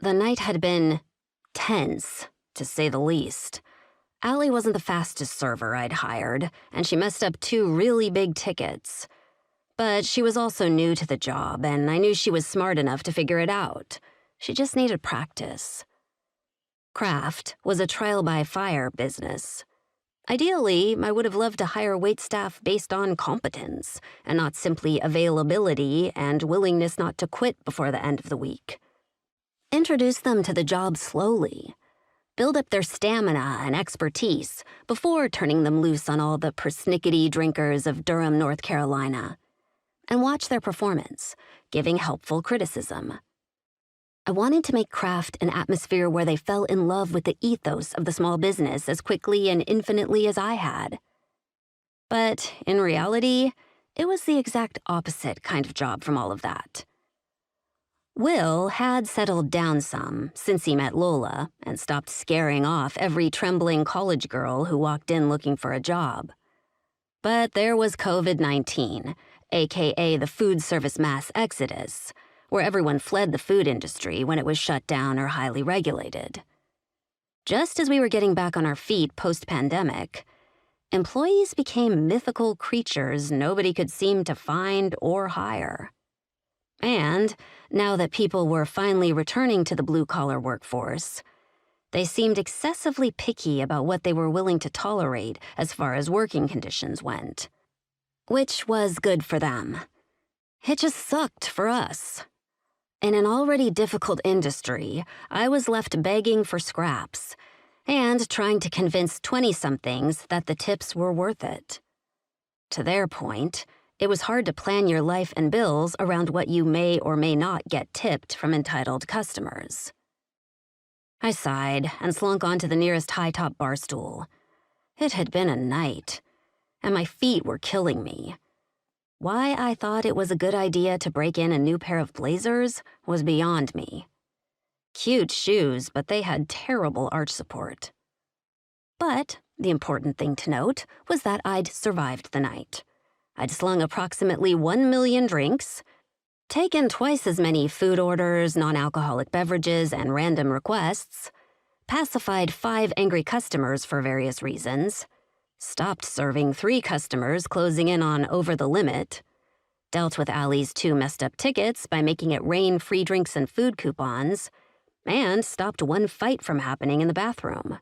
The night had been tense, to say the least. Allie wasn't the fastest server I'd hired, and she messed up 2 really big tickets. But she was also new to the job, and I knew she was smart enough to figure it out. She just needed practice. Craft was a trial-by-fire business. Ideally, I would have loved to hire waitstaff based on competence, and not simply availability and willingness not to quit before the end of the week. Introduce them to the job slowly. Build up their stamina and expertise before turning them loose on all the persnickety drinkers of Durham, North Carolina. And watch their performance, giving helpful criticism. I wanted to make Craft an atmosphere where they fell in love with the ethos of the small business as quickly and infinitely as I had. But in reality, it was the exact opposite kind of job from all of that. Will had settled down some since he met Lola and stopped scaring off every trembling college girl who walked in looking for a job. But there was COVID-19, aka the food service mass exodus, where everyone fled the food industry when it was shut down or highly regulated. Just as we were getting back on our feet post-pandemic, employees became mythical creatures nobody could seem to find or hire. And now that people were finally returning to the blue-collar workforce, they seemed excessively picky about what they were willing to tolerate as far as working conditions went. Which was good for them. It just sucked for us. In an already difficult industry, I was left begging for scraps and trying to convince 20-somethings that the tips were worth it. To their point, it was hard to plan your life and bills around what you may or may not get tipped from entitled customers. I sighed and slunk onto the nearest high-top bar stool. It had been a night, and my feet were killing me. Why I thought it was a good idea to break in a new pair of blazers was beyond me. Cute shoes, but they had terrible arch support. But the important thing to note was that I'd survived the night. I'd slung approximately 1 million drinks, taken twice as many food orders, non-alcoholic beverages, and random requests, pacified 5 angry customers for various reasons, stopped serving 3 customers closing in on over the limit, dealt with Allie's 2 messed up tickets by making it rain free drinks and food coupons, and stopped 1 fight from happening in the bathroom.